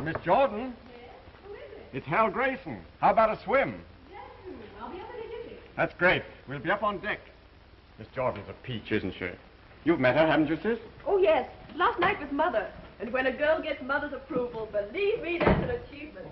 Miss Jordan. Yes? Who is it? It's Hal Grayson. How about a swim? Yes, I'll be up in a jiffy. That's great. We'll be up on deck. Miss Jordan's a peach, isn't she? You've met her, haven't you, sis? Oh, yes. Last night with Mother. And when a girl gets Mother's approval, believe me, that's an achievement.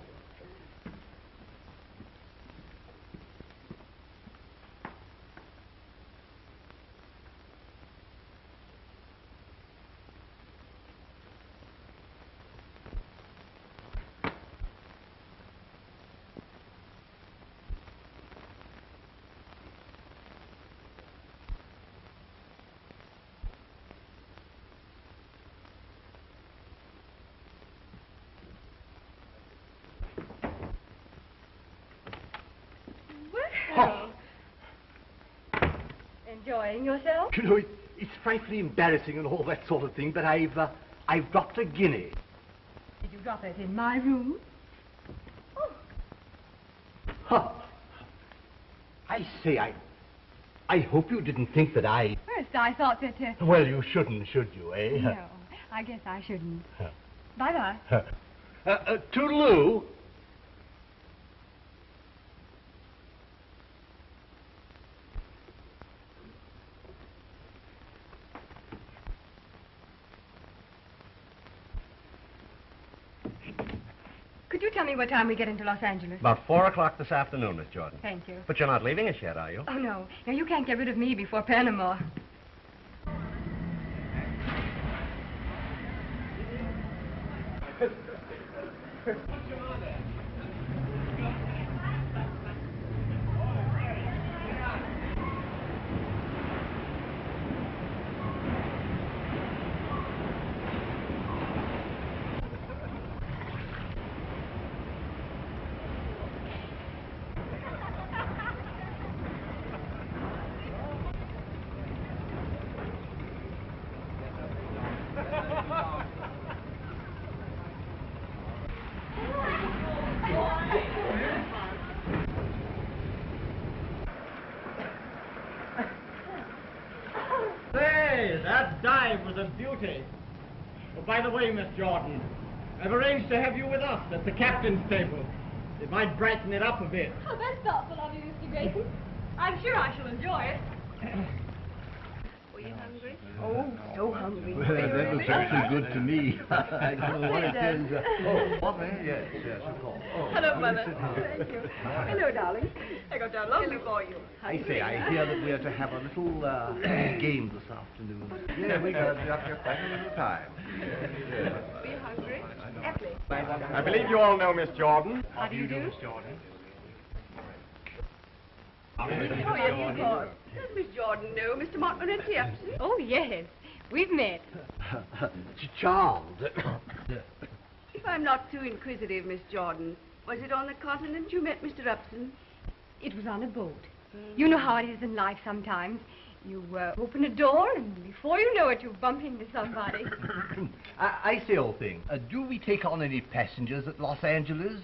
Enjoying yourself? You know, it's frightfully embarrassing and all that sort of thing, but I've dropped a guinea. Did you drop it in my room? Oh. Huh. I say, I hope you didn't think that I... First, I thought that, Well, you shouldn't, should you, eh? No, I guess I shouldn't. Bye-bye. Toodaloo. Could you tell me what time we get into Los Angeles? About 4 o'clock this afternoon, Miss Jordan. Thank you. But you're not leaving us yet, are you? Oh, no. No, you can't get rid of me before Panama. Say, that dive was a beauty. Oh, by the way, Miss Jordan, I've arranged to have you with us at the captain's table. It might brighten it up a bit. Oh, that's thoughtful of you, Mr. Grayson. I'm sure I shall enjoy it. Were you hungry? Oh, so hungry. Well, that looks actually good to me. I don't know what it is. What, yes, of course. Hello, Mother. Thank you. Hello, darling. I got down lovely for you. I say, I hear that we are to have a little game this afternoon. Yeah, we got up here quite a little time. Were you hungry? Aptly. I believe you all know Miss Jordan. How do you do? Miss Jordan? Oh, yes, of course. Does Miss Jordan know Mr. Montmorency Upson? Oh, yes. We've met. Charmed. If I'm not too inquisitive, Miss Jordan, was it on the continent you met Mr. Upson? It was on a boat. You know how it is in life sometimes. You open a door, and before you know it, you bump into somebody. I say, old thing, do we take on any passengers at Los Angeles?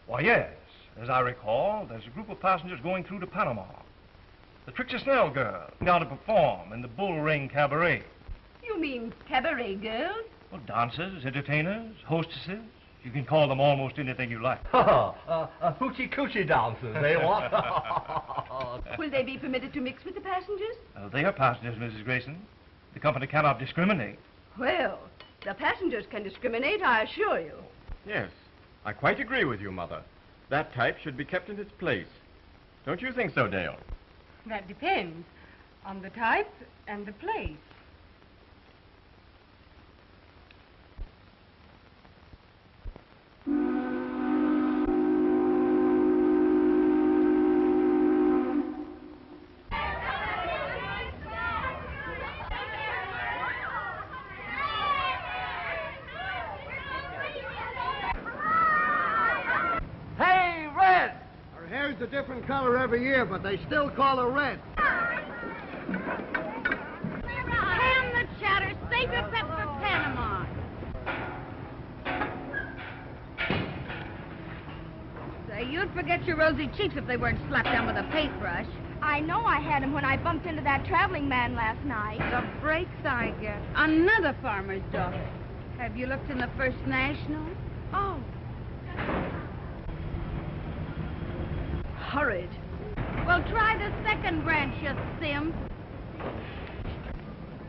Why, yes. As I recall, there's a group of passengers going through to Panama. The Trixie Snell girl, down to perform in the Bull Ring Cabaret. You mean cabaret girls? Well, dancers, entertainers, hostesses. You can call them almost anything you like. Hoochie-coochie dancers, eh, what? Will they be permitted to mix with the passengers? They are passengers, Mrs. Grayson. The company cannot discriminate. Well, the passengers can discriminate, I assure you. Yes, I quite agree with you, Mother. That type should be kept in its place. Don't you think so, Dale? That depends on the type and the place. A different color every year, but they still call her red. Ham the chatter, save your pep for Panama. Say, you'd forget your rosy cheeks if they weren't slapped down with a paintbrush. I know I had him when I bumped into that traveling man last night. The breaks I get. Another farmer's daughter. Have you looked in the First National? Oh. Horrid. Well, try the second branch, you simp.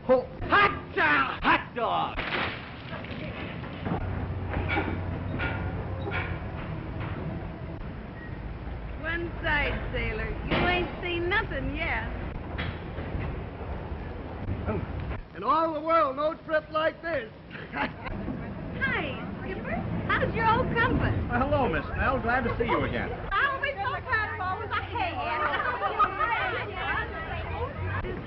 Oh, hot dog! One side, sailor. You ain't seen nothing yet. In all the world, no trip like this. Hi, Skipper. How's your old compass? Well, hello, Miss Snell. Glad to see you again. I'll be so proud of all with a hey,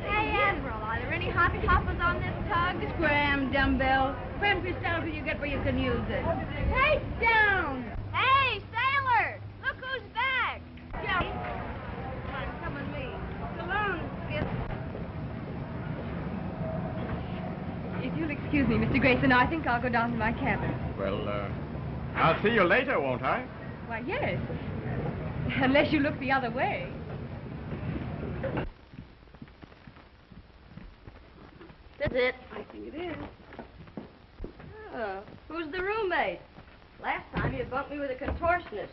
Hey, Admiral, are there any hot toppers on this tug? Scram, dumbbell. Cramp yourself till you get where you can use it. Hey, down! Hey, sailor! Look who's back! Come on, come with me. So long, Skip. If you'll excuse me, Mr. Grayson, I think I'll go down to my cabin. Well, I'll see you later, won't I? Why, yes. Unless you look the other way. That's it. I think it is. Oh, who's the roommate? Last time you bumped me with a contortionist.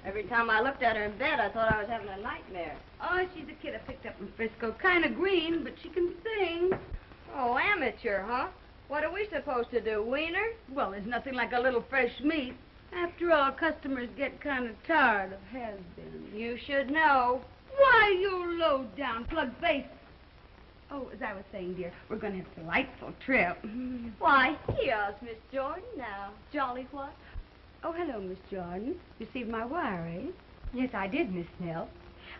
Every time I looked at her in bed, I thought I was having a nightmare. Oh, she's a kid I picked up from Frisco. Kind of green, but she can sing. Oh, amateur, huh? What are we supposed to do, wiener? Well, there's nothing like a little fresh meat. After all, customers get kind of tired of has-been. You should know. Why, you low-down plug-face. Oh, as I was saying, dear, we're going to have a delightful trip. Why, here's Miss Jordan now. Jolly what? Oh, hello, Miss Jordan. Received my wire, eh? Yes, I did, Miss Snell.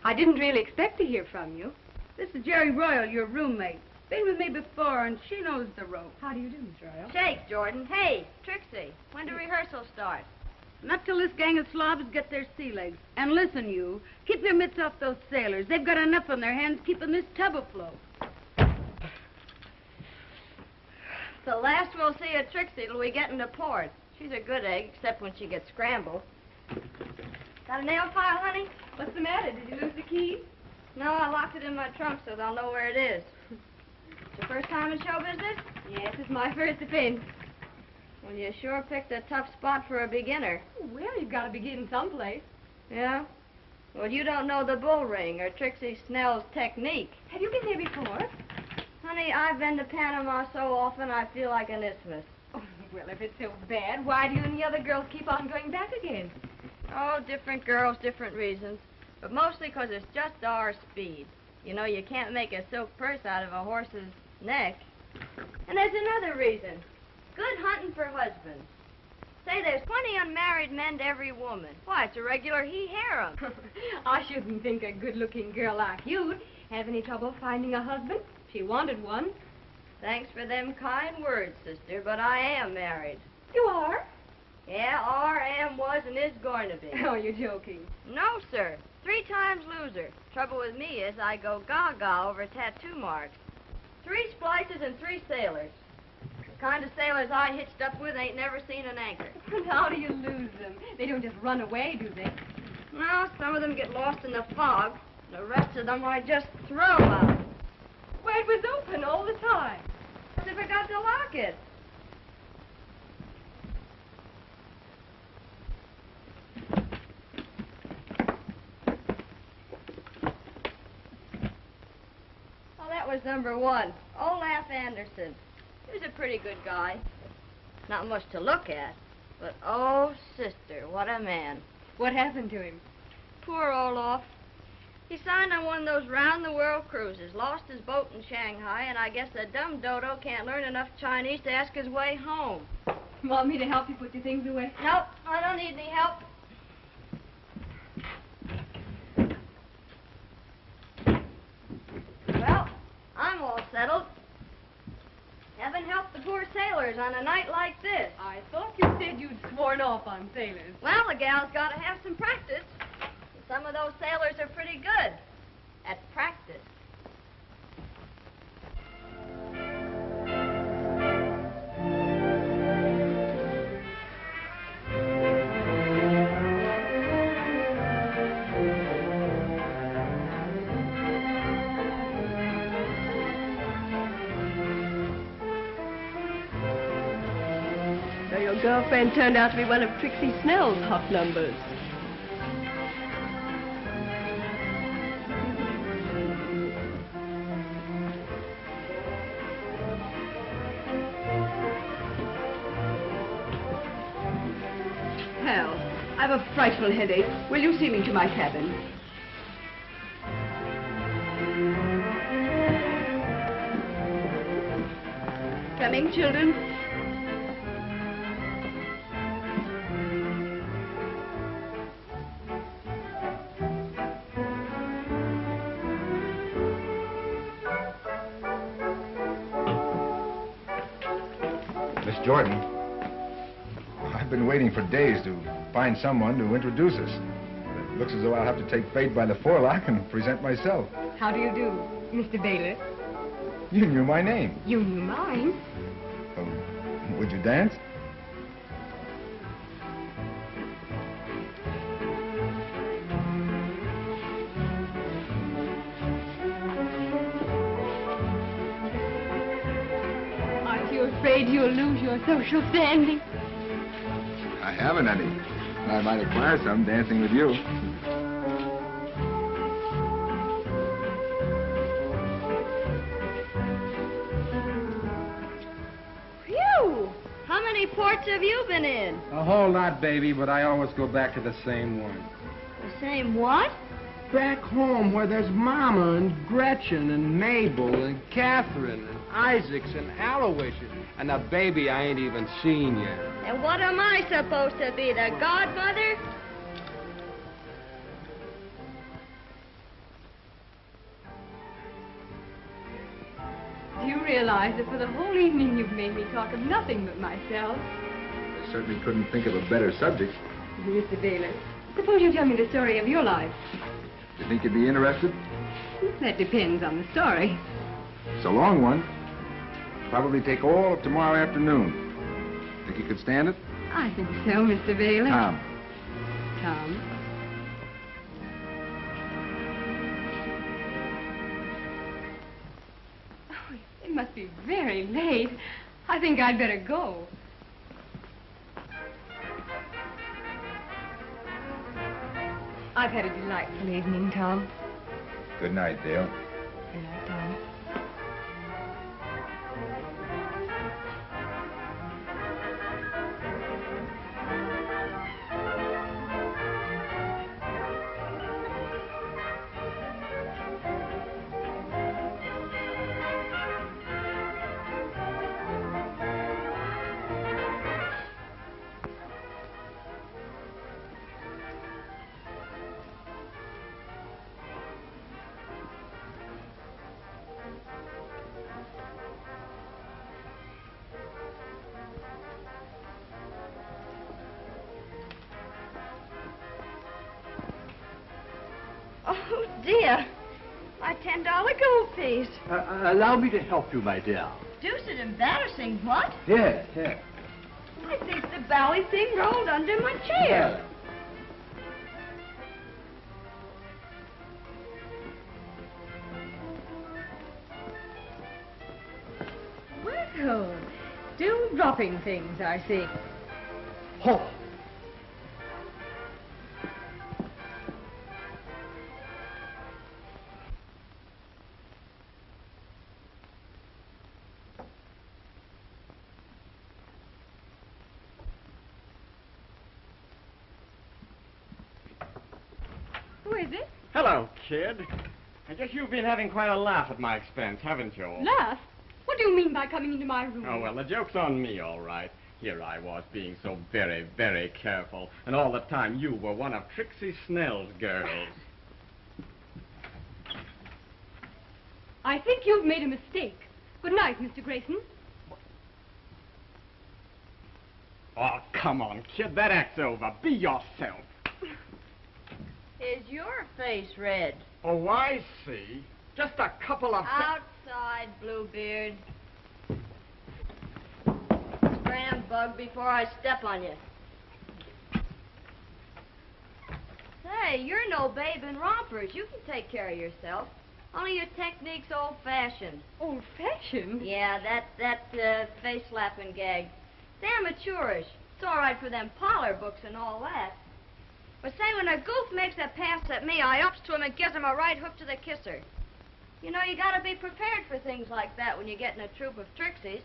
I didn't really expect to hear from you. This is Jerry Royal, your roommate. Been with me before, and she knows the rope. How do you do, Miss Royal? Shake, Jordan. Hey, Trixie, when do rehearsal start? Not till this gang of slobs get their sea legs. And listen, you, keep your mitts off those sailors. They've got enough on their hands keeping this tub afloat. The last we'll see of Trixie till we get into port. She's a good egg, except when she gets scrambled. Got a nail file, honey? What's the matter? Did you lose the key? No, I locked it in my trunk so they'll know where it is. It's your first time in show business? Yes, it's my first offense. Well, you sure picked a tough spot for a beginner. Well, you've got to begin someplace. Yeah? Well, you don't know the bull ring or Trixie Snell's technique. Have you been there before? Honey, I've been to Panama so often I feel like an isthmus. Oh, well, if it's so bad, why do you and the other girls keep on going back again? Oh, different girls, different reasons. But mostly 'cause it's just our speed. You know, you can't make a silk purse out of a horse's neck. And there's another reason. Good hunting for husbands. Say, there's 20 unmarried men to every woman. Why, it's a regular he-harem. I shouldn't think a good-looking girl like you'd have any trouble finding a husband. She wanted one. Thanks for them kind words, sister, but I am married. You are? Yeah, are, am, was, and is going to be. Oh, you're joking. No, sir. 3 times loser. Trouble with me is I go gaga over tattoo marks. 3 splices and 3 sailors. The kind of sailors I hitched up with ain't never seen an anchor. And how do you lose them? They don't just run away, do they? No, some of them get lost in the fog. The rest of them I just throw out. Well, it was open all the time. I forgot to lock it. Oh, that was number 1. Olaf Anderson. He was a pretty good guy. Not much to look at, but oh, sister, what a man. What happened to him? Poor Olaf. He signed on one of those round-the-world cruises, lost his boat in Shanghai, and I guess the dumb dodo can't learn enough Chinese to ask his way home. Want me to help you put your things away? Nope, I don't need any help. Well, I'm all settled. Heaven help the poor sailors on a night like this. I thought you said you'd sworn off on sailors. Well, the gal's got to have some practice. Some of those sailors are pretty good at practice. Say, Your girlfriend turned out to be one of Trixie Snell's hot numbers. Hal, I have a frightful headache. Will you see me to my cabin? Coming, children. Miss Jordan, I've been waiting for days to find someone to introduce us. It looks as though I'll have to take fate by the forelock and present myself. How do you do, Mr. Bailiff? You knew my name. You knew mine. Would you dance? Aren't you afraid you'll lose your social standing? I haven't any. I might acquire some dancing with you. How many ports have you been in? A whole lot, baby, but I always go back to the same one. The same what? Back home where there's Mama and Gretchen and Mabel and Catherine and Isaacs and Aloysius and a baby I ain't even seen yet. And what am I supposed to be, the godmother? Do you realize that for the whole evening you've made me talk of nothing but myself? I certainly couldn't think of a better subject. Mr. Bailiff, suppose you tell me the story of your life. Do you think you'd be interested? That depends on the story. It's a long one. Probably take all of tomorrow afternoon. Think you could stand it? I think so, Mr. Bailiff. Tom. Tom. Oh, it must be very late. I think I'd better go. I've had a delightful evening, Tom. Good night, Dale. Good night, Tom. Oh, dear. My $10 gold piece. Allow me to help you, my dear. Deuced embarrassing, what? Here, here. I think the bally thing rolled under my chair. Well, still dropping things, I see. Oh. Who is it? Hello, kid. I guess you've been having quite a laugh at my expense, haven't you? Laugh? What do you mean by coming into my room? Oh, well, the joke's on me, all right. Here I was being so very, very careful, and all the time you were one of Trixie Snell's girls. I think you've made a mistake. Good night, Mr. Grayson. Oh, come on, kid, that act's over. Be yourself. Is your face red? Oh, I see. Just a couple of... Outside, Bluebeard. Scram, Bug, before I step on you. Say, you're no babe in rompers. You can take care of yourself. Only your technique's old-fashioned. Old-fashioned? Yeah, that face-slapping gag. It's amateurish. It's all right for them parlor books and all that. But say, when a goof makes a pass at me, I ups to him and gives him a right hook to the kisser. You know, you gotta be prepared for things like that when you get in a troop of trixies.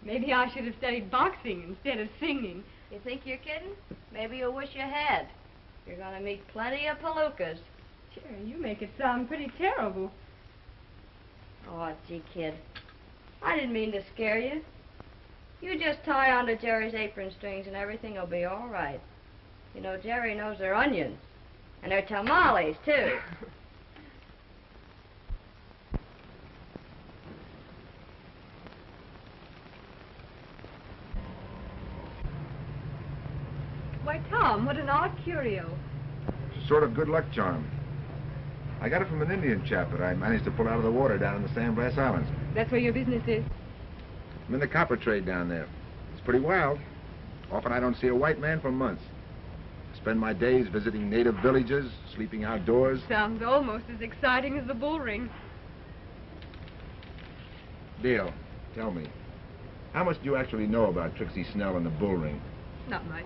Maybe I should have studied boxing instead of singing. You think you're kidding? Maybe you'll wish you had. You're gonna meet plenty of palookas. Jerry, you make it sound pretty terrible. Oh, gee, kid. I didn't mean to scare you. You just tie onto Jerry's apron strings and everything will be all right. You know, Jerry knows their onions. And their tamales, too. Why, Tom, what an odd curio. Sort of good luck charm. I got it from an Indian chap that I managed to pull out of the water down in the Sandbrass Islands. That's where your business is? I'm in the copper trade down there. It's pretty wild. Often I don't see a white man for months. I spend my days visiting native villages, sleeping outdoors. Sounds almost as exciting as the bull ring. Dale, tell me, how much do you actually know about Trixie Snell and the bull ring? Not much.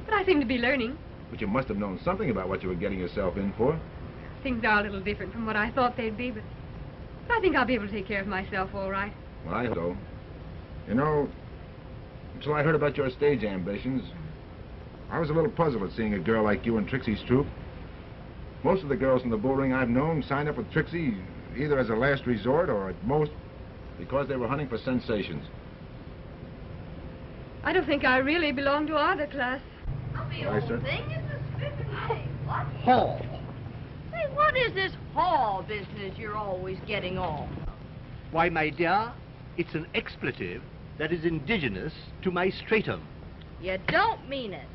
But I seem to be learning. But you must have known something about what you were getting yourself in for. Things are a little different from what I thought they'd be, but I think I'll be able to take care of myself all right. Well, I hope so. You know, until I heard about your stage ambitions, I was a little puzzled at seeing a girl like you in Trixie's troupe. Most of the girls in the bull ring I've known signed up with Trixie either as a last resort or at most because they were hunting for sensations. I don't think I really belong to either class. The old thing is a spiffing name. What? Hall. Say, what is this hall business you're always getting on? Why, my dear, it's an expletive that is indigenous to my stratum. You don't mean it.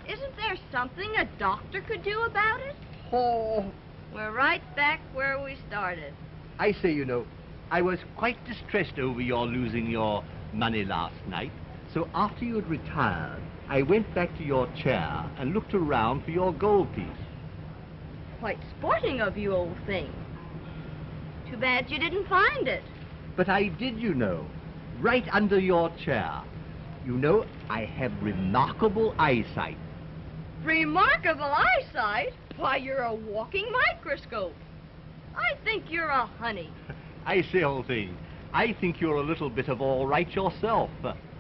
Isn't there something a doctor could do about it? Oh, We're right back where we started. I say, you know, I was quite distressed over your losing your money last night. So after you had retired, I went back to your chair and looked around for your gold piece. Quite sporting of you, old thing. Too bad you didn't find it. But I did, you know, right under your chair. You know, I have remarkable eyesight. Remarkable eyesight? Why, you're a walking microscope. I think you're a honey. I say, old thing, I think you're a little bit of all right yourself.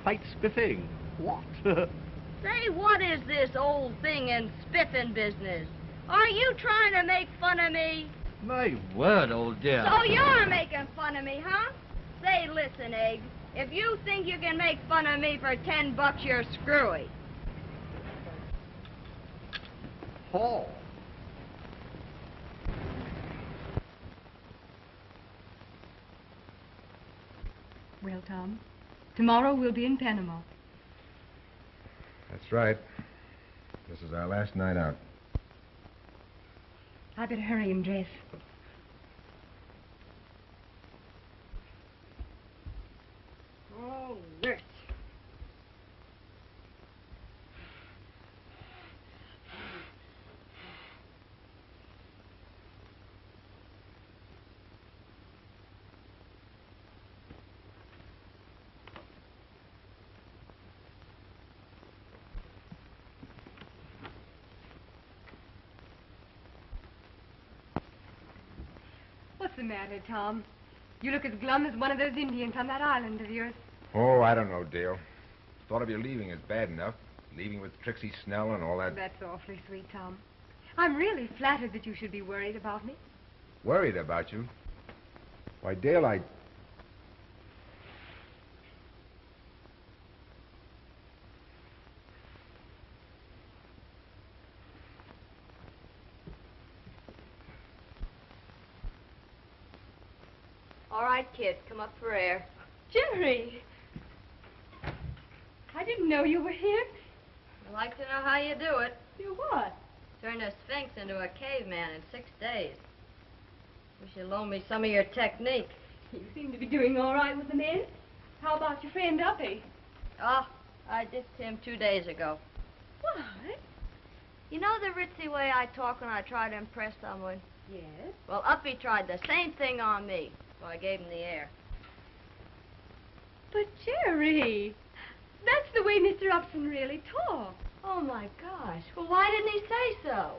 Quite spiffing. What? Say, what is this old thing and spiffing business? Are you trying to make fun of me? My word, old dear. So you're making fun of me, huh? Say, listen, Egg. If you think you can make fun of me for $10, you're screwy. Hall. Well, Tom, tomorrow we'll be in Panama. That's right. This is our last night out. I better hurry and dress. Oh, nurse. What's the matter, Tom? You look as glum as one of those Indians on that island of yours. Oh, I don't know, Dale. Thought of your leaving is bad enough. Leaving with Trixie Snell and all that. That's awfully sweet, Tom. I'm really flattered that you should be worried about me. Worried about you? Why, Dale, I... All right, kid, come up for air. Jerry! I didn't know you were here. I'd like to know how you do it. Do what? Turn a sphinx into a caveman in 6 days. Wish you'd loan me some of your technique. You seem to be doing all right with the men. How about your friend Uppy? Oh, I ditched him 2 days ago. What? You know the ritzy way I talk when I try to impress someone? Yes. Well, Uppy tried the same thing on me, so I gave him the air. But, Jerry, That's the way Mr. Upson really talks. Oh, my gosh. Well, why didn't he say so?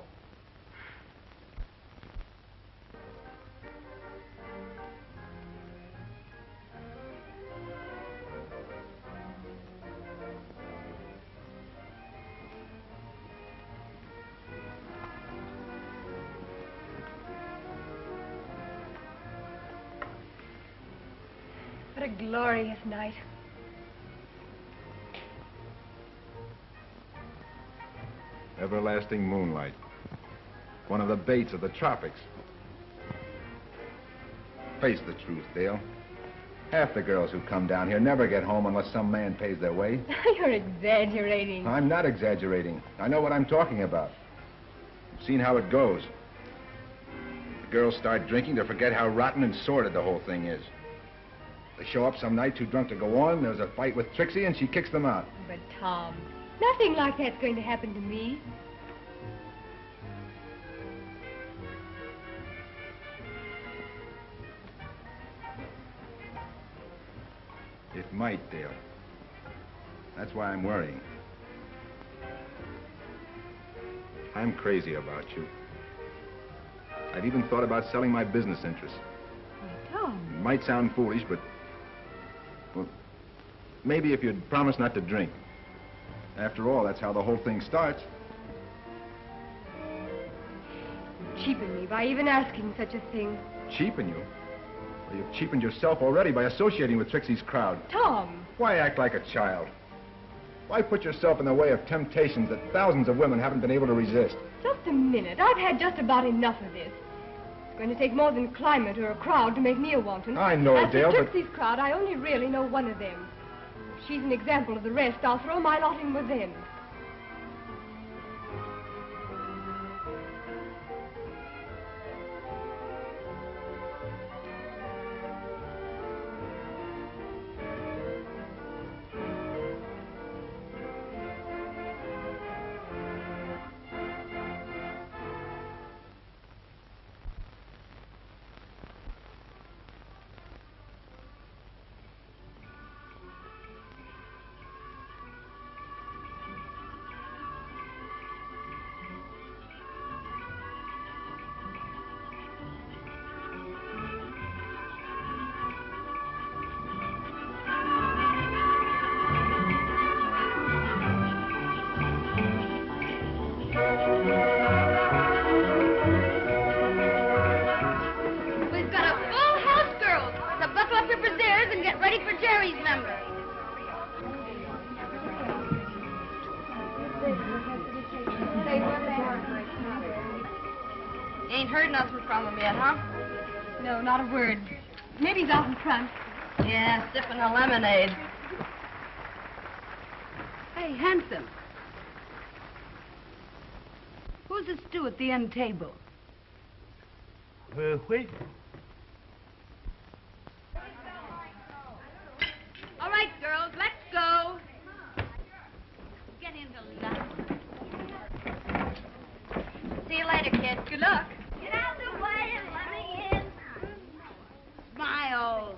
What a glorious night. Everlasting moonlight. One of the baits of the tropics. Face the truth, Dale. Half the girls who come down here never get home unless some man pays their way. You're exaggerating. I'm not exaggerating. I know what I'm talking about. I've seen how it goes. The girls start drinking to forget how rotten and sordid the whole thing is. They show up some night too drunk to go on. There's a fight with Trixie, and she kicks them out. But, Tom, nothing like that's going to happen to me. It might, Dale. That's why I'm worrying. I'm crazy about you. I've even thought about selling my business interests. Oh, Tom. It might sound foolish, but... well, maybe if you'd promise not to drink. After all, that's how the whole thing starts. You cheapen me by even asking such a thing. Cheapen you? Well, you've cheapened yourself already by associating with Trixie's crowd. Tom! Why act like a child? Why put yourself in the way of temptations that thousands of women haven't been able to resist? Just a minute. I've had just about enough of this. It's going to take more than climate or a crowd to make me a wanton. I know, As Dale, for but... Trixie's crowd, I only really know one of them. If she's an example of the rest, I'll throw my lot in with them. No, not a word. Maybe he's out in front. Yeah, sipping a lemonade. Hey, handsome. Who's the stew at the end table? Wait. All right, girls, let's go. Get in, Lisa. See you later, kid. Good luck. Get out of the way and let me in. Smile.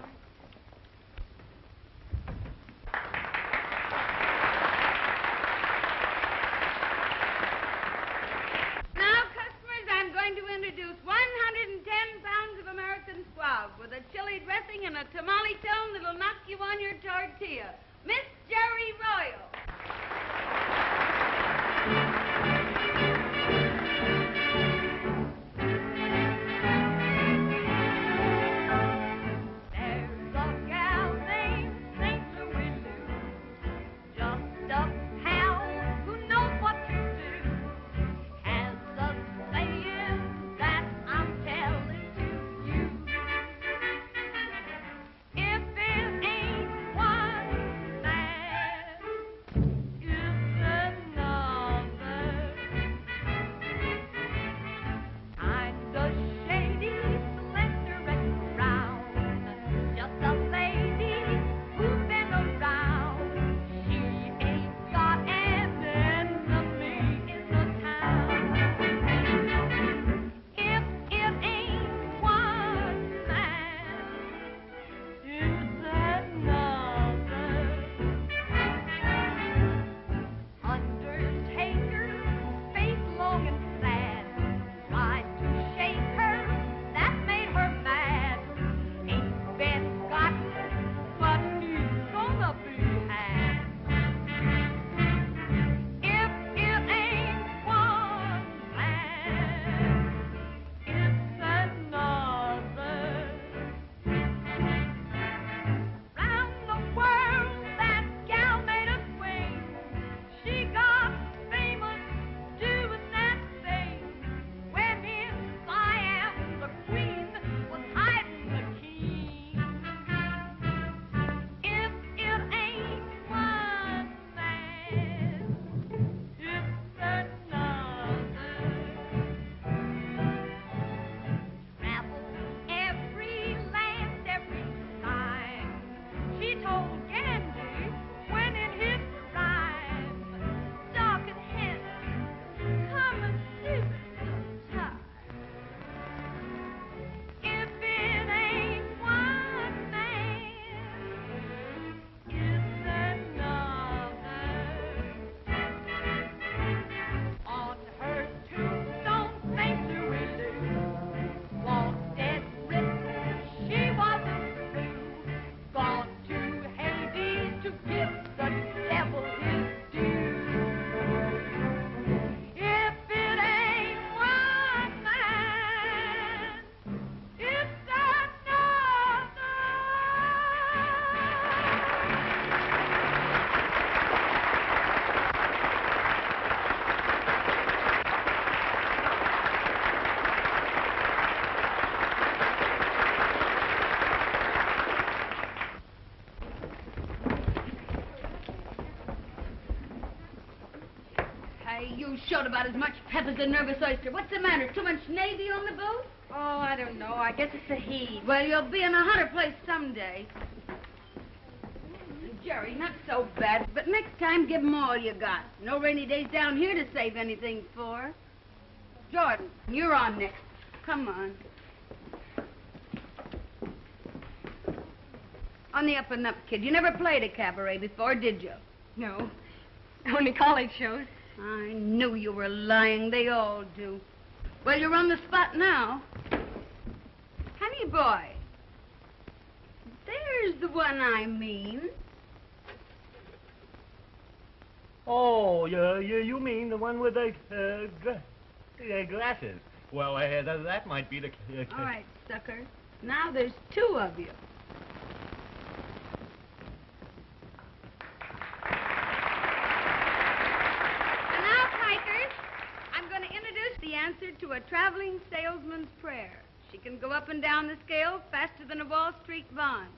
Now, customers, I'm going to introduce 110 pounds of American squab with a chili dressing and a tamale tone that'll knock you on your tortilla. Miss Jerry Royal. showed about as much pep as a nervous oyster. What's the matter? Too much Navy on the boat? Oh, I don't know. I guess it's the heat. Well, you'll be in a hotter place someday. Jerry, not so bad, but next time give 'em all you got. No rainy days down here to save anything for. Jordan, you're on next. Come on. On the up and up, kid. You never played a cabaret before, did you? No. Only college shows. I knew you were lying. They all do. Well, you're on the spot now. Honey boy. There's the one I mean. Oh, you mean the one with the glasses? Well, that might be the... All right, sucker. Now there's two of you. And now, pikers, I'm going to introduce the answer to a traveling salesman's prayer. She can go up and down the scale faster than a Wall Street bond.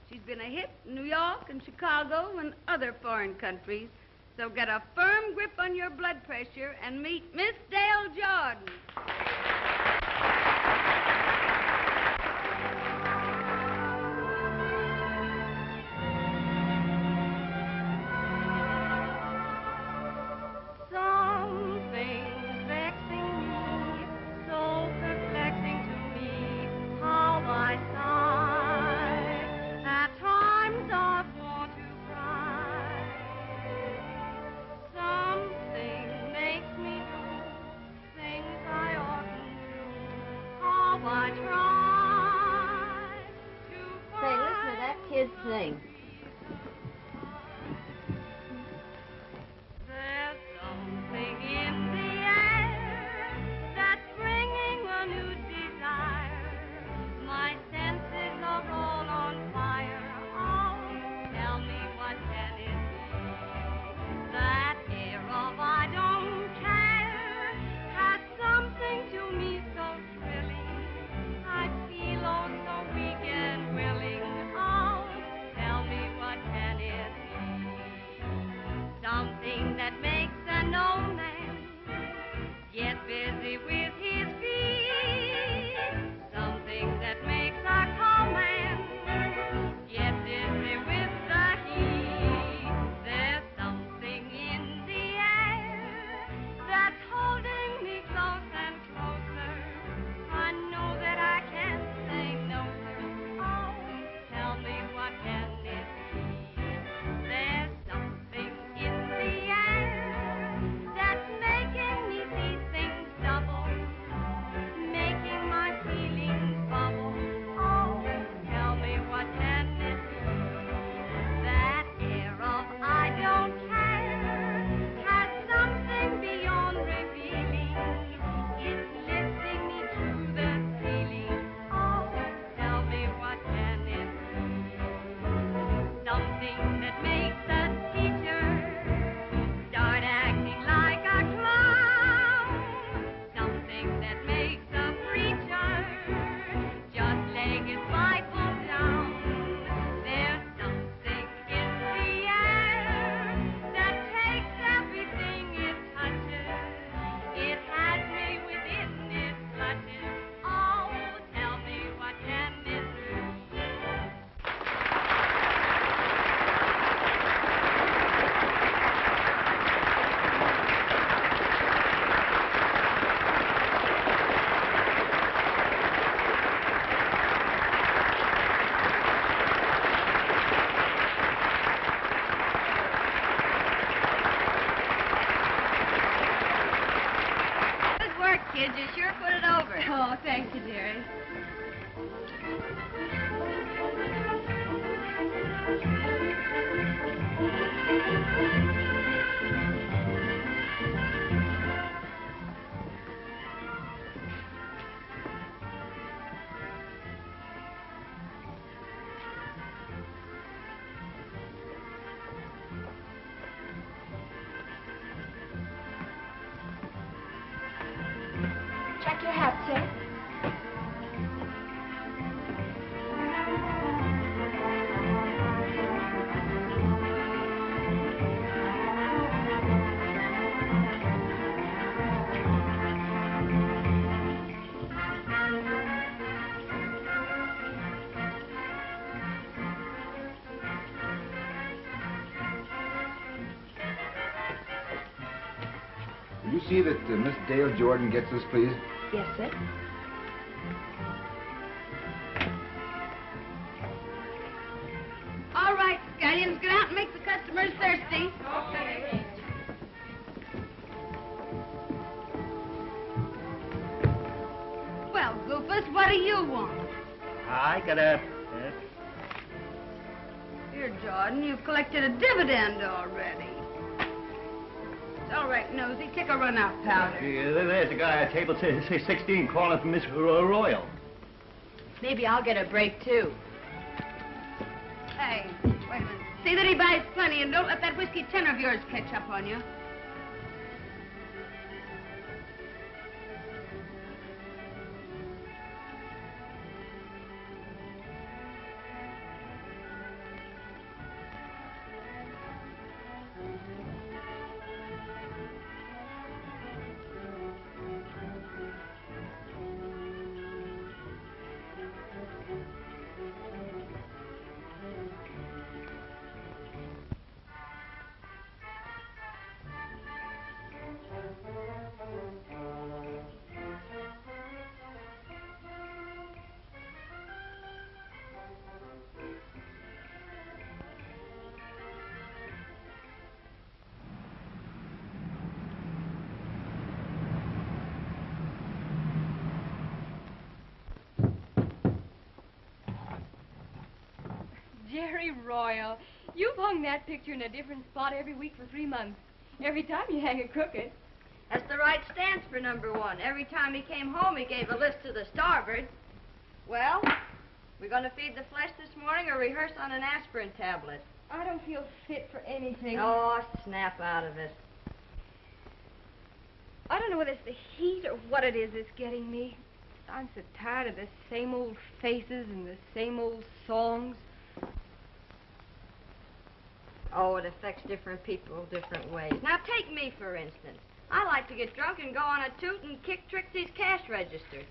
She's been a hit in New York and Chicago and other foreign countries. So get a firm grip on your blood pressure and meet Miss Dale Jordan. Something's vexing me, so perplexing to me, how I sigh. At times I want to cry. Something makes me do things I oughtn't do. How I try to Say, listen to that kid sing. There's something in the air that's bringing a new desire. My senses are all on fire. Oh, tell me what can it be? That air of I don't care has something to me so thrilling. I feel oh so weak and willing. Oh, tell me what can it be? Something that makes an old man get busy with his feet. Something that makes a calm man get busy with the heat. There's something in the air that's holding me close and closer. I know that I can't say no, sir. Oh, tell me what can it be? There's something in the air that's making me see things double, making my feelings bubble. Oh, tell me what can it be? That air of I don't care has something beyond revealing. It's lifting me to the ceiling. Oh, tell me what can it be? Something that makes a teacher start acting like a clown. Something that makes a preacher just lay his Bible down. There's something in the air that takes everything it touches. It has me within its clutches. Oh, tell me what can it be? Good work, kids. You sure put it over. Oh, thank you, dearie. Check your hat, sir. You see that Miss Dale Jordan gets this, please? Yes, sir. All right, scallions, get out and make the customers thirsty. Okay. Well, Goofus, what do you want? I got a... Here, Jordan, you've collected a dividend already. It's all right, Nosy. Take a run-out powder. There's a guy at table 16 calling for Miss Royal. Maybe I'll get a break, too. Hey, wait a minute. See that he buys plenty, and don't let that whiskey tenor of yours catch up on you. Jerry Royal, you've hung that picture in a different spot every week for 3 months. Every time you hang it crooked. That's the right stance for number one. Every time he came home, he gave a list to the starboard. Well, we're going to feed the flesh this morning or rehearse on an aspirin tablet? I don't feel fit for anything. Oh, snap out of it. I don't know whether it's the heat or what it is that's getting me. I'm so tired of the same old faces and the same old songs. Oh, it affects different people different ways. Now, take me, for instance. I like to get drunk and go on a toot and kick Trixie's cash register.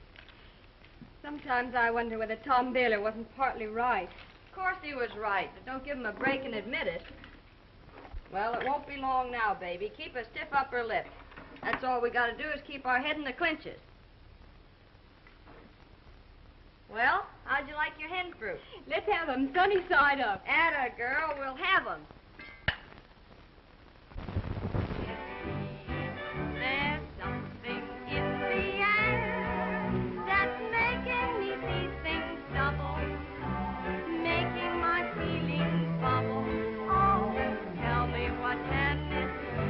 Sometimes I wonder whether Tom Baylor wasn't partly right. Of course he was right, but don't give him a break and admit it. Well, it won't be long now, baby. Keep a stiff upper lip. That's all we got to do is keep our head in the clinches. Well, how'd you like your hen fruit? Let's have them sunny side up. Atta girl, we'll have them. There's something in the air that's making me see things double, making my feelings bubble. Oh, tell me what can it do?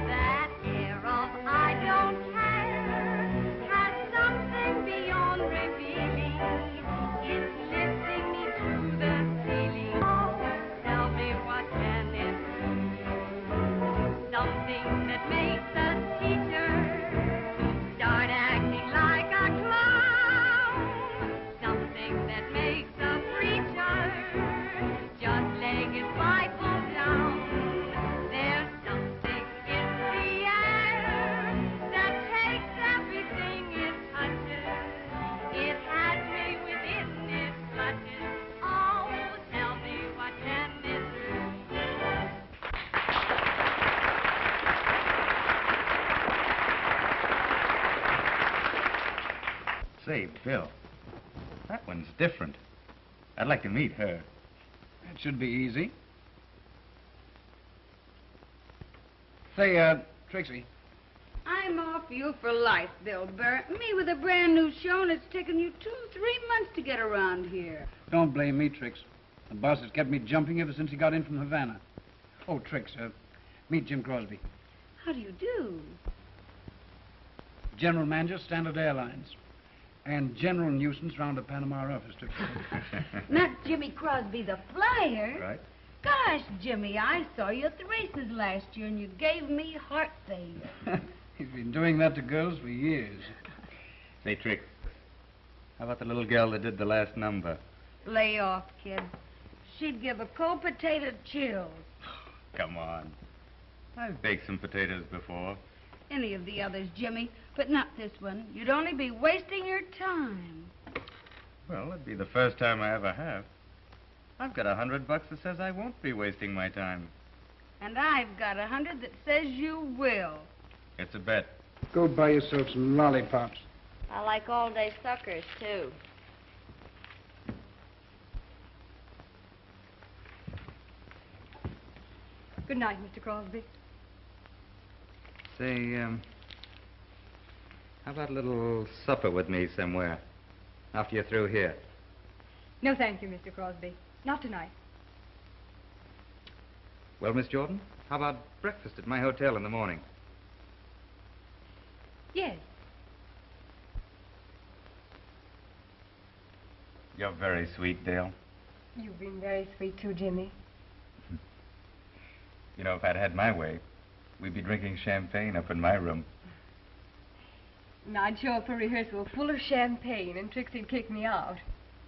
That air of I don't care has something beyond revealing. It's lifting me to the ceiling. Oh, tell me what can it do? Something that makes a teacher start acting like a clown. Something that makes a preacher just lay his Bible down. There's something in the air that takes everything it touches. It has me within its clutches. Oh, tell me what can it do? Say, Bill, that one's different. I'd like to meet her. That should be easy. Say, Trixie. I'm off you for life, Bill Barrett. Me with a brand new show, and it's taken you 2-3 months to get around here. Don't blame me, Trix. The boss has kept me jumping ever since he got in from Havana. Oh, Trix, meet Jim Crosby. How do you do? General Manager, Standard Airlines. And general nuisance round the Panama office, Trix. Not Jimmy Crosby, the flyer. Right? Gosh, Jimmy, I saw you at the races last year, and you gave me heart failure. He's been doing that to girls for years. Say, Trix, how about the little girl that did the last number? Lay off, kid. She'd give a cold potato chills. Come on. I've baked some potatoes before. Any of the others, Jimmy, but not this one. You'd only be wasting your time. Well, it'd be the first time I ever have. I've got $100 that says I won't be wasting my time. And I've got 100 that says you will. It's a bet. Go buy yourself some lollipops. I like all-day suckers, too. Good night, Mr. Crosby. Say, how about a little supper with me somewhere after you're through here? No, thank you, Mr. Crosby. Not tonight. Well, Miss Jordan, how about breakfast at my hotel in the morning? Yes. You're very sweet, Dale. You've been very sweet, too, Jimmy. You know, if I'd had my way, we'd be drinking champagne up in my room. And I'd show up for rehearsal full of champagne, and Trixie'd kick me out.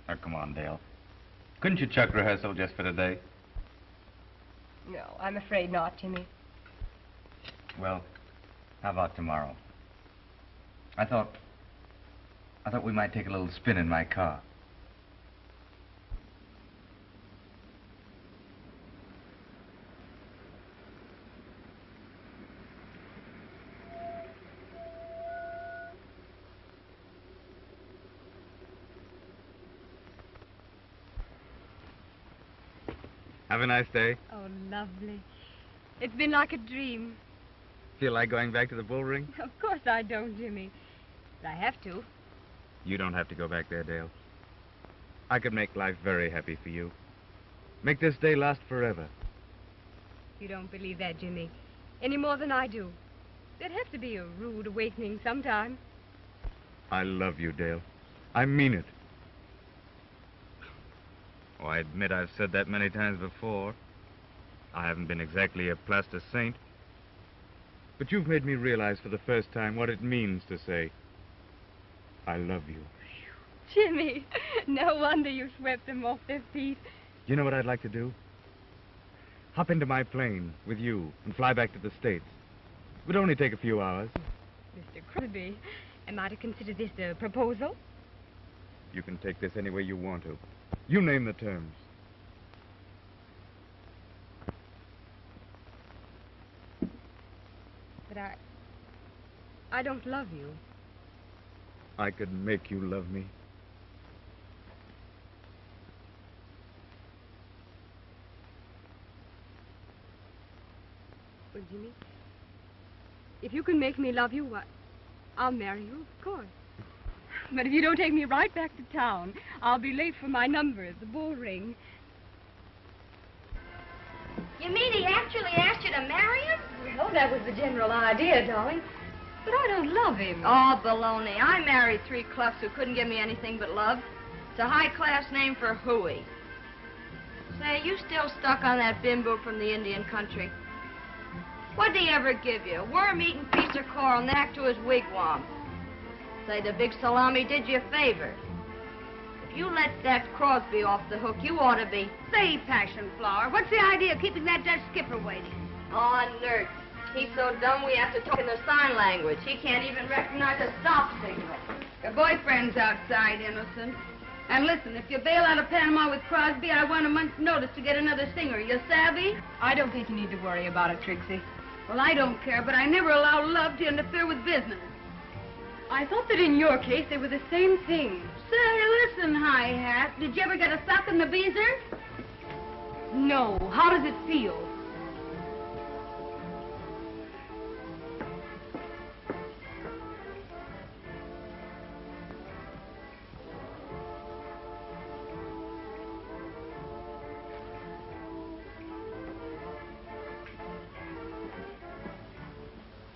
Oh, come on, Dale. Couldn't you chuck rehearsal just for today? No, I'm afraid not, Jimmy. Well, how about tomorrow? I thought we might take a little spin in my car. Have a nice day. Oh, lovely. It's been like a dream. Feel like going back to the bull ring? Of course I don't, Jimmy. But I have to. You don't have to go back there, Dale. I could make life very happy for you. Make this day last forever. You don't believe that, Jimmy, any more than I do. There'd have to be a rude awakening sometime. I love you, Dale. I mean it. Oh, I admit I've said that many times before. I haven't been exactly a plaster saint. But you've made me realize for the first time what it means to say, I love you. Jimmy, no wonder you swept them off their feet. You know what I'd like to do? Hop into my plane with you and fly back to the States. It would only take a few hours. Mr. Crosby, am I to consider this a proposal? You can take this any way you want to. You name the terms. But I don't love you. I could make you love me. Well, Jimmy, if you can make me love you, I'll marry you, of course. But if you don't take me right back to town, I'll be late for my number at the bull ring. You mean he actually asked you to marry him? Well, that was the general idea, darling. But I don't love him. Oh, baloney. I married 3 cluffs who couldn't give me anything but love. It's a high-class name for hooey. Say, you still stuck on that bimbo from the Indian country? What'd he ever give you? A worm-eating piece of coral knack to his wigwam. Say, the big salami did you a favor. If you let that Crosby off the hook, you ought to be... Say, Passion Flower, what's the idea of keeping that Dutch skipper waiting? Oh, nerd. He's so dumb we have to talk in the sign language. He can't even recognize a stop signal. Your boyfriend's outside, innocent. And listen, if you bail out of Panama with Crosby, I want a month's notice to get another singer. You savvy? I don't think you need to worry about it, Trixie. Well, I don't care, but I never allow love to interfere with business. I thought that in your case they were the same thing. Say, listen, Hi-Hat. Did you ever get a sock in the beezer? No. How does it feel?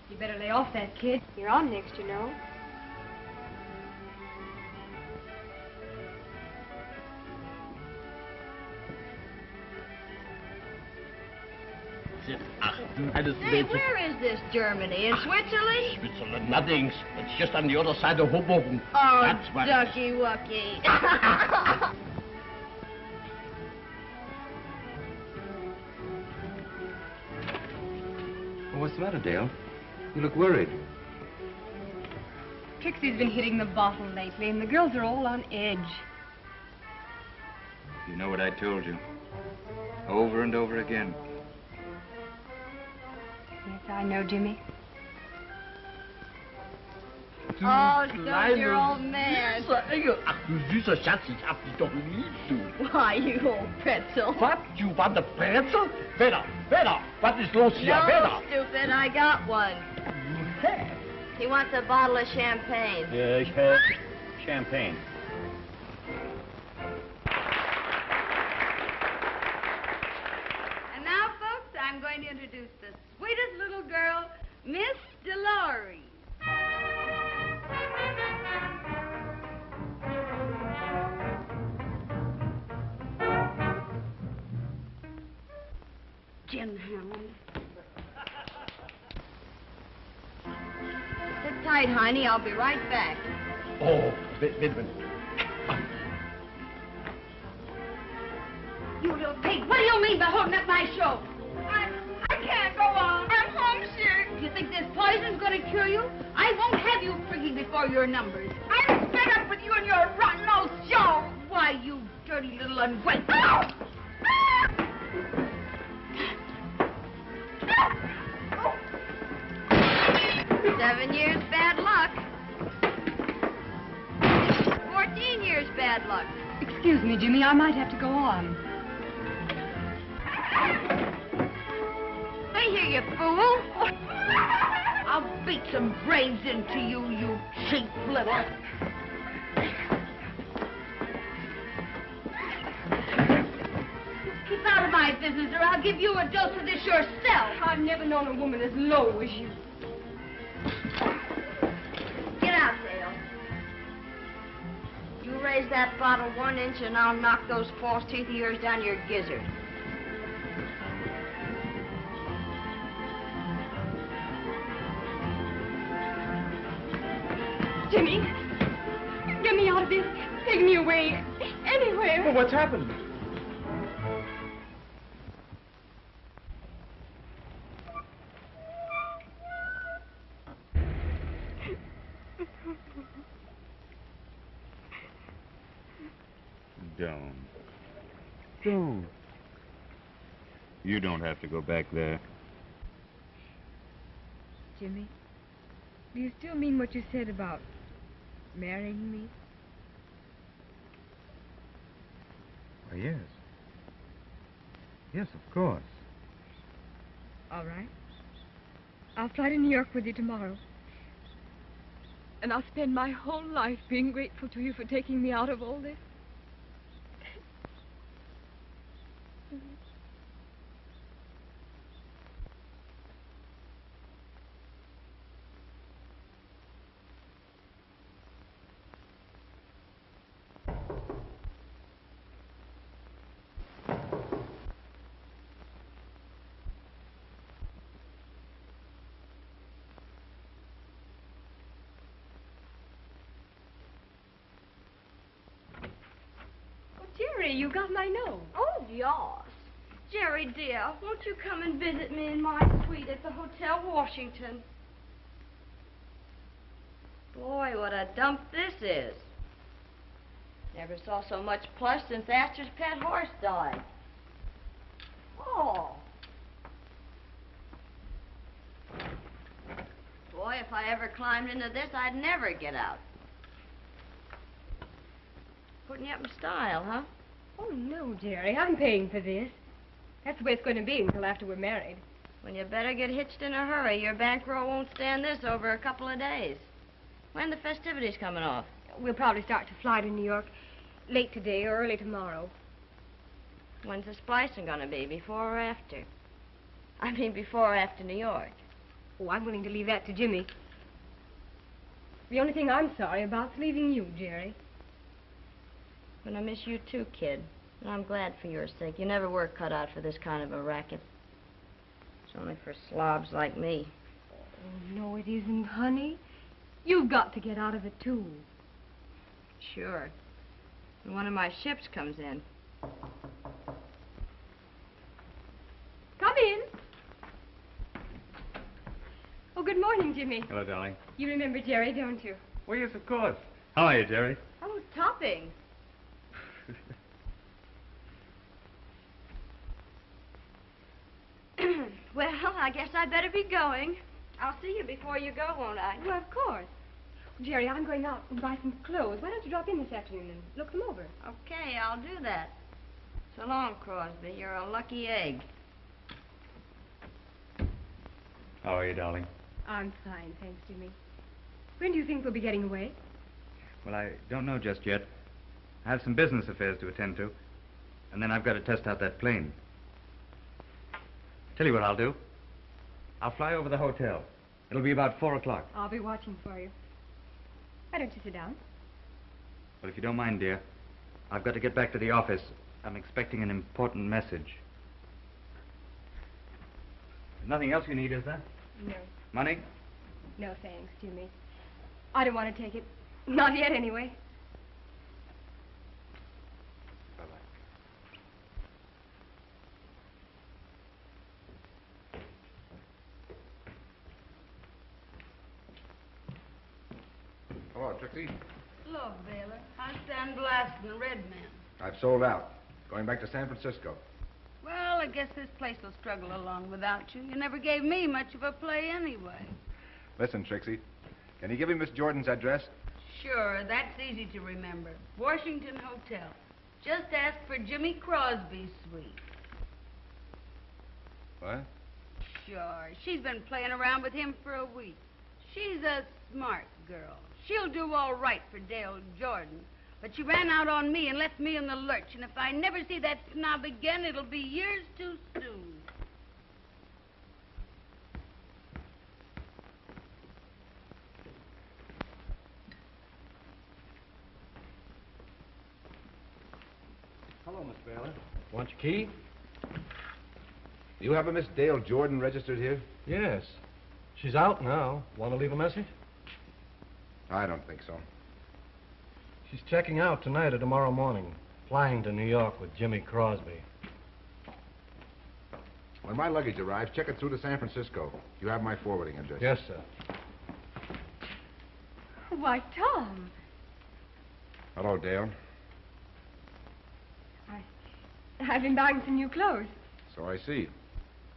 You better lay off that kid. You're on next, you know. Hey, where is this, Germany? In Switzerland? Switzerland, nothing. It's just on the other side of Hoboken. Oh, That's what... ducky wucky. Well, what's the matter, Dale? You look worried. Trixie's been hitting the bottle lately, and the girls are all on edge. You know what I told you. Over and over again. Yes, I know, Jimmy. Oh, don't, you're old man. Ach, du süßer Schatz, ich hab dich doch lieb, du. Why, you old pretzel. What? You want a pretzel? Wer was ist los hier? No, Wer stupid, I got one. You have? He wants a bottle of champagne. Yeah, ich have champagne. And now, folks, I'm going to introduce the sweetest little girl, Miss Lowery. Jim Hammond. Sit tight, honey. I'll be right back. Oh, wait a minute. You little pig, what do you mean by holding up my show? I can't go on. I'm homesick. You think this poison's going to cure you? I won't have you freaking before your numbers. I'm fed up with you and your rotten old show. Why, you dirty little ungrateful. Oh! 7 years bad luck. 14 years bad luck. Excuse me, Jimmy, I might have to go on. Stay here, you fool. I'll beat some brains into you, you cheap little... Keep out of my business, or I'll give you a dose of this yourself. I've never known a woman as low as you. Get out, Dale. You raise that bottle 1 inch and I'll knock those false teeth of yours down your gizzard. Jimmy, get me out of this. Take me away. Anywhere. Well, what's happened? Don't. You don't have to go back there. Jimmy, do you still mean what you said about marrying me? Oh, yes. Yes, of course. All right. I'll fly to New York with you tomorrow. And I'll spend my whole life being grateful to you for taking me out of all this. Jerry, you got my note. Oh, yes. Jerry, dear, won't you come and visit me in my suite at the Hotel Washington? Boy, what a dump this is. Never saw so much plush since Astor's pet horse died. Oh. Boy, if I ever climbed into this, I'd never get out. Putting you up in style, huh? Oh, no, Jerry. I'm paying for this. That's the way it's going to be until after we're married. Well, you better get hitched in a hurry. Your bankroll won't stand this over a couple of days. When the festivities coming off? We'll probably start to fly to New York late today or early tomorrow. When's the splicing going to be, before or after? I mean, before or after New York. Oh, I'm willing to leave that to Jimmy. The only thing I'm sorry about is leaving you, Jerry. But I miss you too, kid. And I'm glad for your sake. You never were cut out for this kind of a racket. It's only for slobs like me. Oh, no, it isn't, honey. You've got to get out of it, too. Sure. When one of my ships comes in. Come in. Oh, good morning, Jimmy. Hello, darling. You remember Jerry, don't you? Well, yes, of course. How are you, Jerry? Oh, topping. Well, I guess I better be going. I'll see you before you go, won't I? Well, of course. Jerry, I'm going out and buy some clothes. Why don't you drop in this afternoon and look them over? Okay, I'll do that. So long, Crosby. You're a lucky egg. How are you, darling? I'm fine, thanks, Jimmy. When do you think we'll be getting away? Well, I don't know just yet. I have some business affairs to attend to. And then I've got to test out that plane. Tell you what I'll do. I'll fly over the hotel. It'll be about 4 o'clock. I'll be watching for you. Why don't you sit down? Well, if you don't mind, dear, I've got to get back to the office. I'm expecting an important message. There's nothing else you need, is there? No. Money? No, thanks, Jimmy. I don't want to take it. Not yet, anyway. Hello, Trixie. Look, Baylor, I stand blasting the red man. I've sold out. Going back to San Francisco. Well, I guess this place will struggle along without you. You never gave me much of a play anyway. Listen, Trixie, can you give me Miss Jordan's address? Sure, that's easy to remember. Washington Hotel. Just ask for Jimmy Crosby's suite. What? Sure, she's been playing around with him for a week. She's a smart girl. She'll do all right for Dale Jordan. But she ran out on me and left me in the lurch. And if I never see that snob again, it'll be years too soon. Hello, Miss Baylor. Want your key? Do you have a Miss Dale Jordan registered here? Yes. She's out now. Want to leave a message? I don't think so. She's checking out tonight or tomorrow morning. Flying to New York with Jimmy Crosby. When my luggage arrives, check it through to San Francisco. You have my forwarding address. Yes, sir. Why, Tom. Hello, Dale. I've been buying some new clothes. So I see.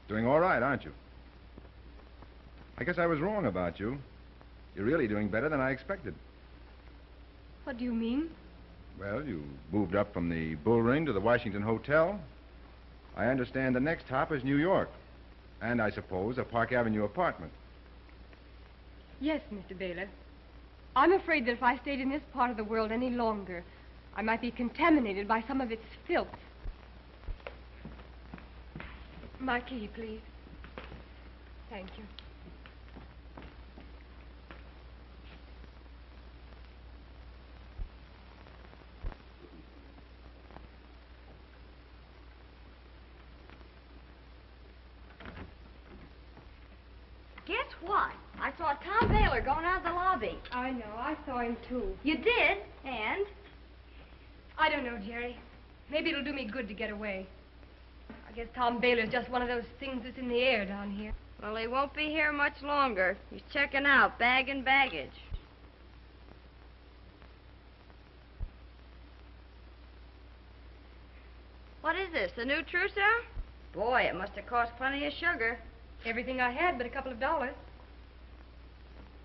Doing all right, aren't you? I guess I was wrong about you. You're really doing better than I expected. What do you mean? Well, you moved up from the Bull Ring to the Washington Hotel. I understand the next hop is New York. And I suppose a Park Avenue apartment. Yes, Mr. Baylor. I'm afraid that if I stayed in this part of the world any longer, I might be contaminated by some of its filth. My key, please. Thank you. Guess what? I saw Tom Baylor going out of the lobby. I know. I saw him, too. You did? And? I don't know, Jerry. Maybe it'll do me good to get away. I guess Tom Baylor's just one of those things that's in the air down here. Well, he won't be here much longer. He's checking out, bagging baggage. What is this, a new trousseau? Boy, it must have cost plenty of sugar. Everything I had but a couple of dollars.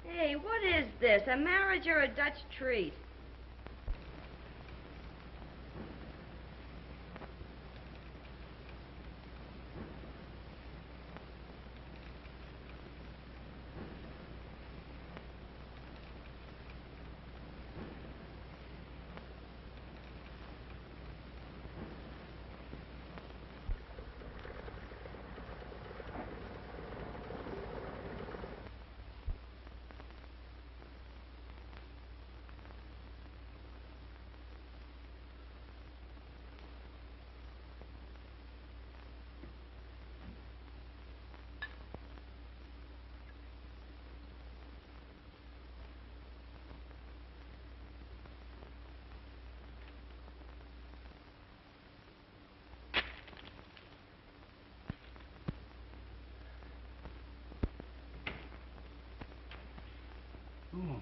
Hey, what is this, a marriage or a Dutch treat? Oh,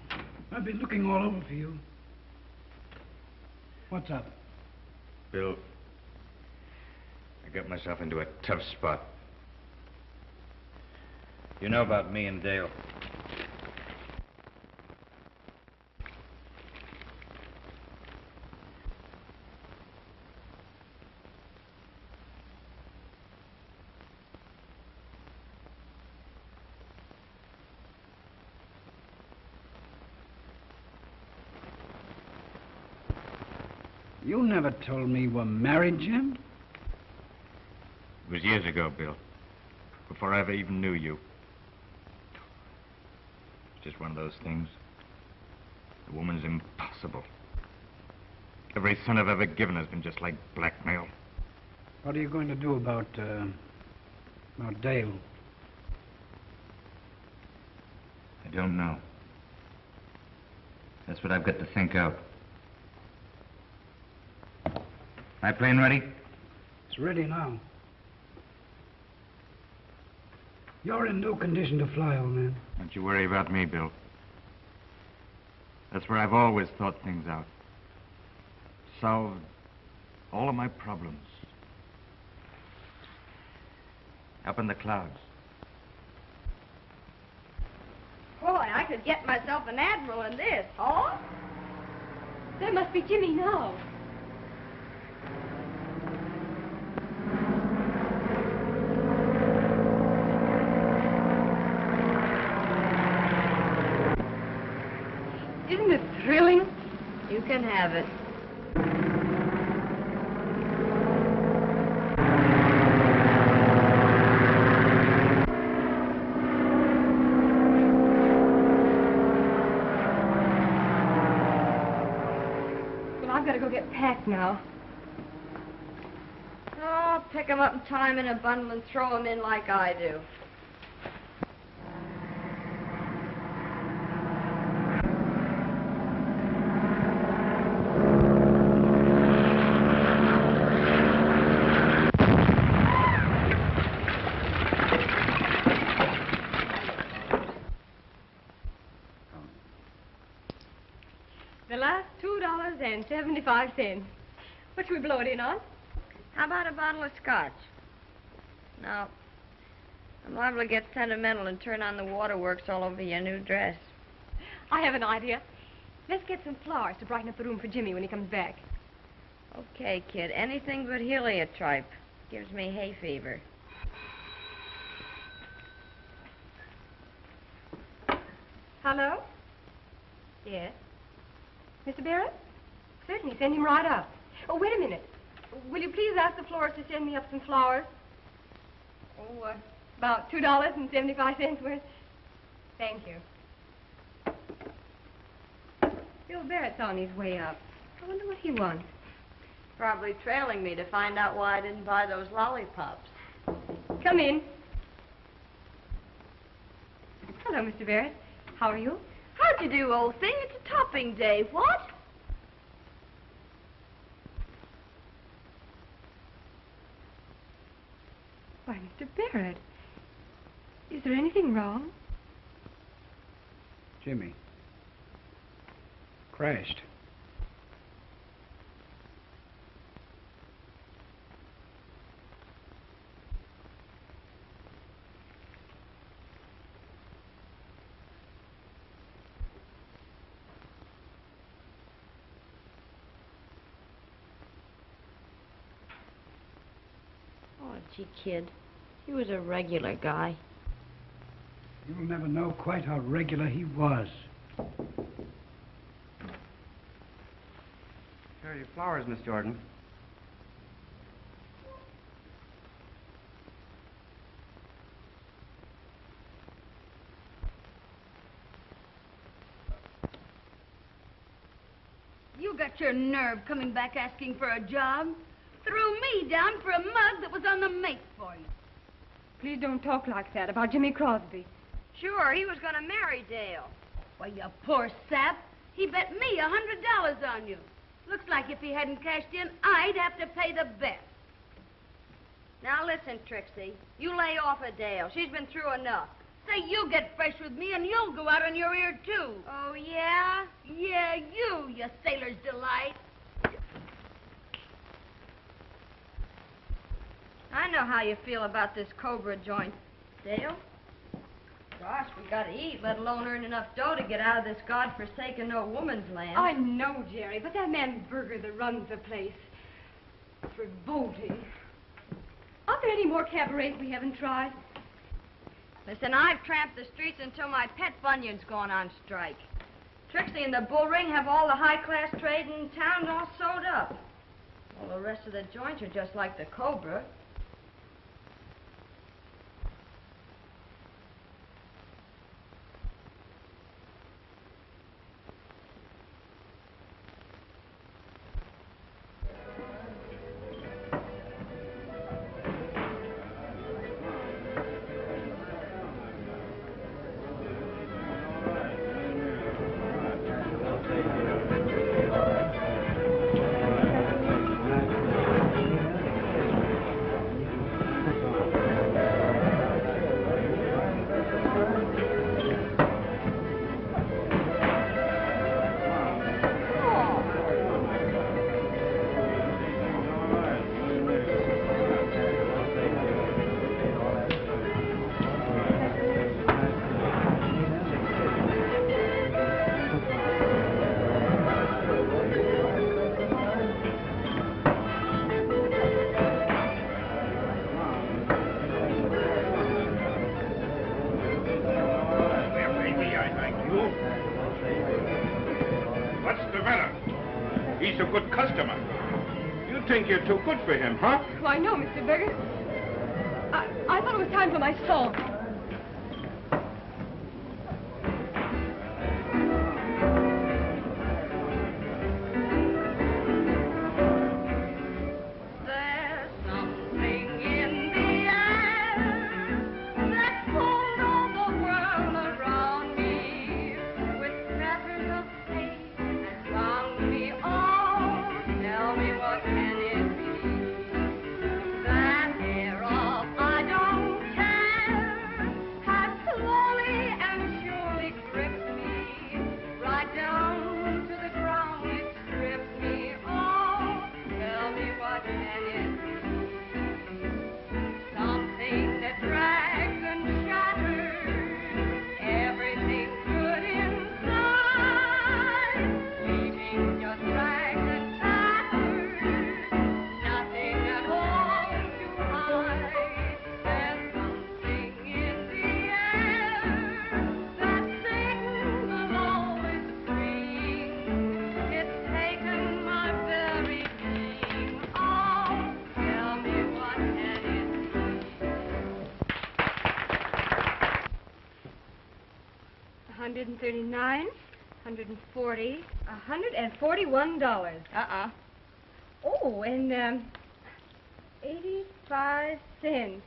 I've been looking all over for you. What's up? Bill, I got myself into a tough spot. You know about me and Dale. You never told me you were married, Jim. It was years ago, Bill. Before I ever even knew you. It's just one of those things. The woman's impossible. Every son I've ever given has been just like blackmail. What are you going to do about Dale? I don't know. That's what I've got to think out. My plane ready? It's ready now. You're in no condition to fly, old man. Don't you worry about me, Bill. That's where I've always thought things out. Solved all of my problems. Up in the clouds. Boy, I could get myself an admiral in this, huh? That must be Jimmy now. Isn't it thrilling? You can have it. Well, I've got to go get packed now. Oh, pick them up and tie them in a bundle and throw them in like I do. The last $2.75. What should we blow it in on? How about a bottle of scotch? No. I'm liable to get sentimental and turn on the waterworks all over your new dress. I have an idea. Let's get some flowers to brighten up the room for Jimmy when he comes back. Okay, kid. Anything but heliotrope. Gives me hay fever. Hello? Yes? Mr. Barrett? Certainly, send him right up. Oh, wait a minute. Will you please ask the florist to send me up some flowers? Oh, about $2.75 worth. Thank you. Bill Barrett's on his way up. I wonder what he wants. Probably trailing me to find out why I didn't buy those lollipops. Come in. Hello, Mr. Barrett. How are you? How'd you do, old thing? It's a topping day. What? Why, Mr. Barrett, is there anything wrong? Jimmy. Crashed. Oh, gee, kid. He was a regular guy. You'll never know quite how regular he was. Here are your flowers, Miss Jordan. You got your nerve coming back asking for a job? Threw me down for a mug that was on the make for you. Please don't talk like that about Jimmy Crosby. Sure, he was going to marry Dale. Why, you poor sap. He bet me $100 on you. Looks like if he hadn't cashed in, I'd have to pay the bet. Now listen, Trixie. You lay off of Dale. She's been through enough. Say you get fresh with me and you'll go out on your ear, too. Oh, yeah? Yeah, you sailor's delight. I know how you feel about this Cobra joint, Dale. Gosh, we gotta eat, let alone earn enough dough to get out of this godforsaken no woman's land. I know, Jerry, but that man Burger that runs the place, it's revolting. Aren't there any more cabarets we haven't tried? Listen, I've tramped the streets until my pet bunion's gone on strike. Trixie and the bull ring have all the high-class trade in town all sewed up. the rest of the joints are just like the Cobra. You're too good for him, huh? Why, no, Mr. Burke. I thought it was time for my song. $139, $140, $141. Oh, and 85 cents.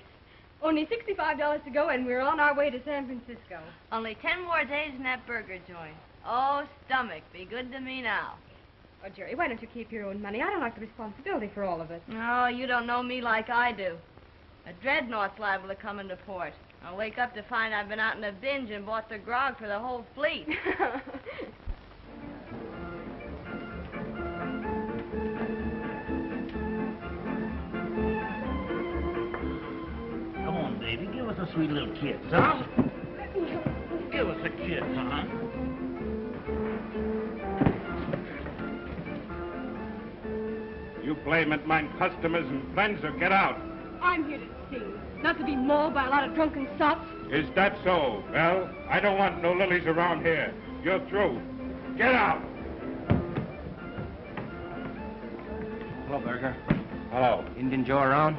Only $65 to go, and we're on our way to San Francisco. Only 10 more days in that burger joint. Oh, stomach, be good to me now. Oh, Jerry, why don't you keep your own money? I don't like the responsibility for all of it. No, you don't know me like I do. A dreadnought's liable to come into port. I'll wake up to find I've been out in a binge and bought the grog for the whole fleet. Come on, baby. Give us a sweet little kiss, huh? Give us a kiss, huh? You blame it, mine customers and friends, or get out. I'm here to sing, not to be mauled by a lot of drunken sots. Is that so? Well, I don't want no lilies around here. You're through. Get out! Hello, Burger. Hello. Indian Joe around?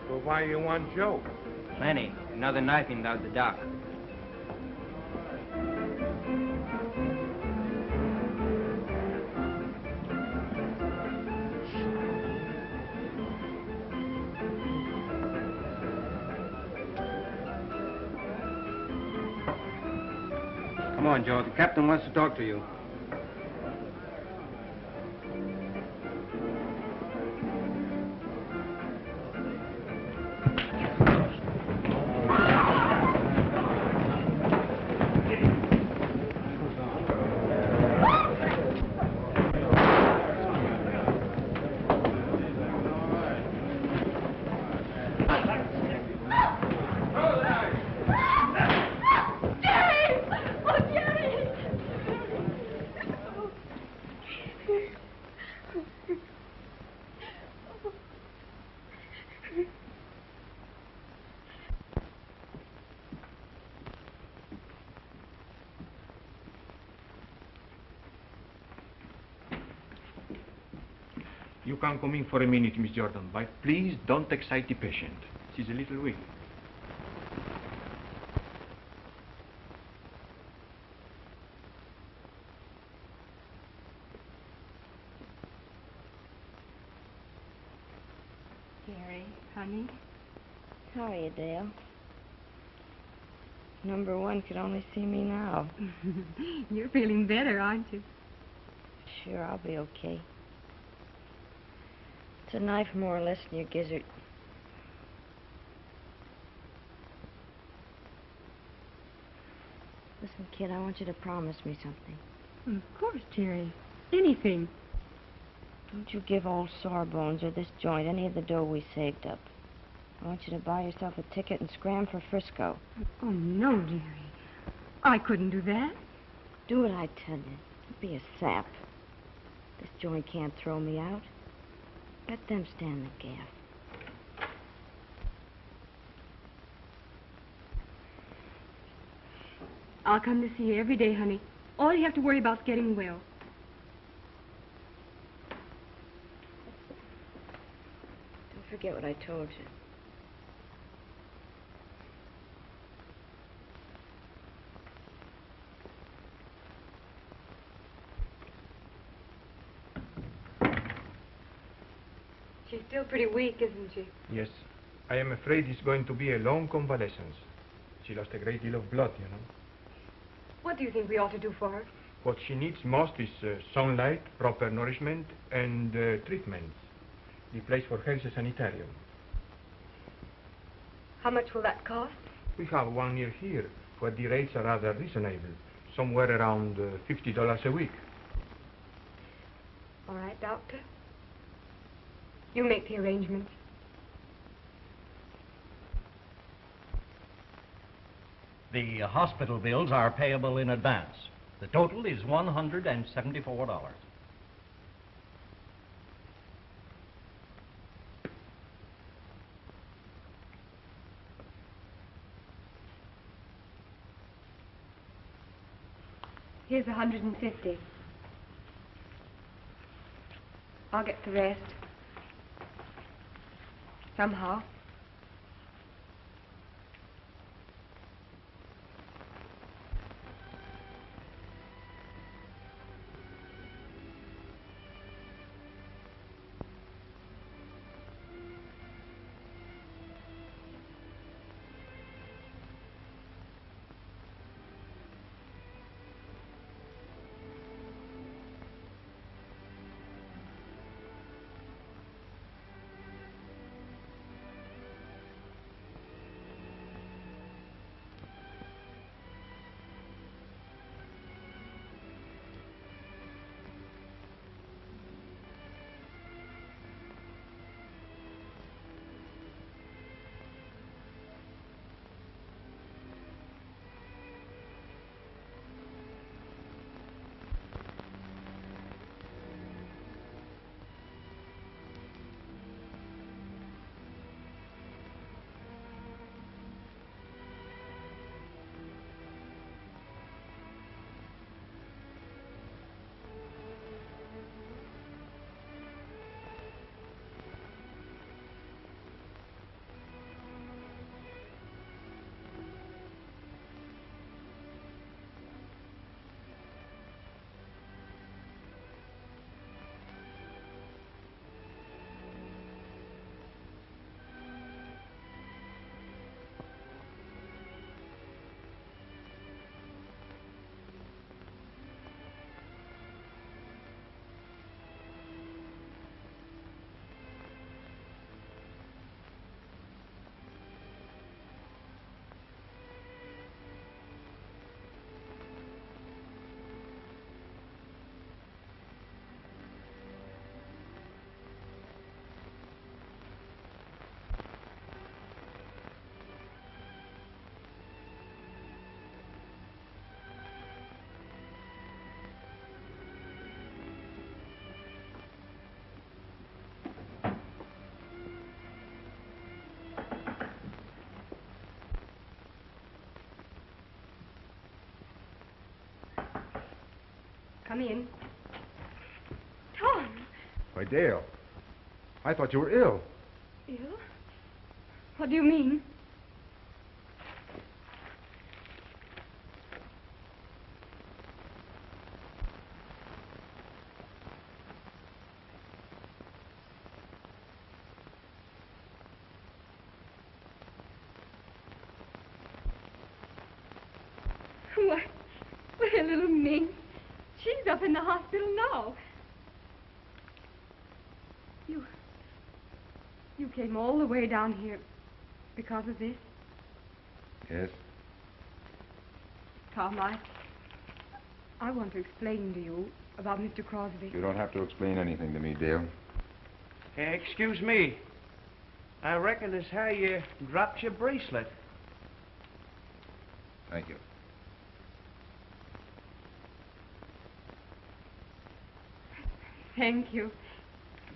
Well, why you want Joe? Plenty. Another knifing down the dock. Come on, Joe. The captain wants to talk to you. You can come in for a minute, Miss Jordan, but please don't excite the patient. She's a little weak. Gary, honey. How are you, Dale? Number one could only see me now. You're feeling better, aren't you? Sure, I'll be okay. It's a knife more or less in your gizzard. Listen, kid, I want you to promise me something. Of course, Jerry. Anything. Don't you give old Sawbones or this joint any of the dough we saved up. I want you to buy yourself a ticket and scram for Frisco. Oh, no, Jerry. I couldn't do that. Do what I tell you. Don't be a sap. This joint can't throw me out. Let them stand the gaff. I'll come to see you every day, honey. All you have to worry about is getting well. Don't forget what I told you. She's still pretty weak, isn't she? Yes. I am afraid it's going to be a long convalescence. She lost a great deal of blood, you know. What do you think we ought to do for her? What she needs most is sunlight, proper nourishment, and treatments. The place for her is a sanitarium. How much will that cost? We have one near here, where the rates are rather reasonable, somewhere around $50 a week. All right, Doctor. You make the arrangements. The hospital bills are payable in advance. The total is $174. Here's 150. I'll get the rest. Somehow. Come in. Tom! Why, Dale, I thought you were ill. Ill? What do you mean? Why, little Ming. She's up in the hospital now. You came all the way down here because of this? Yes. Tom, I want to explain to you about Mr. Crosby. You don't have to explain anything to me, Dale. Excuse me. I reckon it's how you dropped your bracelet. Thank you. Thank you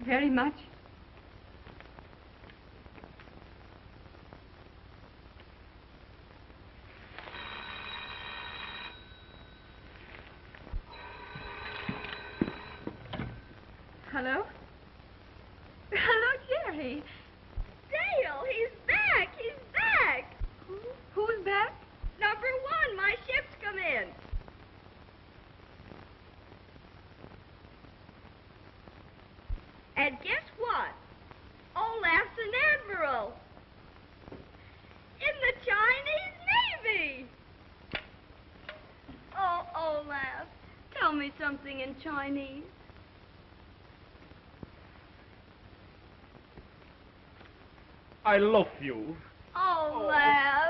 very much. Hello? Hello, Jerry. Dale, he's back! He's back! Who's back? Number 1, my ship's come in. And guess what? Olaf's an admiral. In the Chinese Navy. Oh, Olaf, tell me something in Chinese. I love you. Olaf.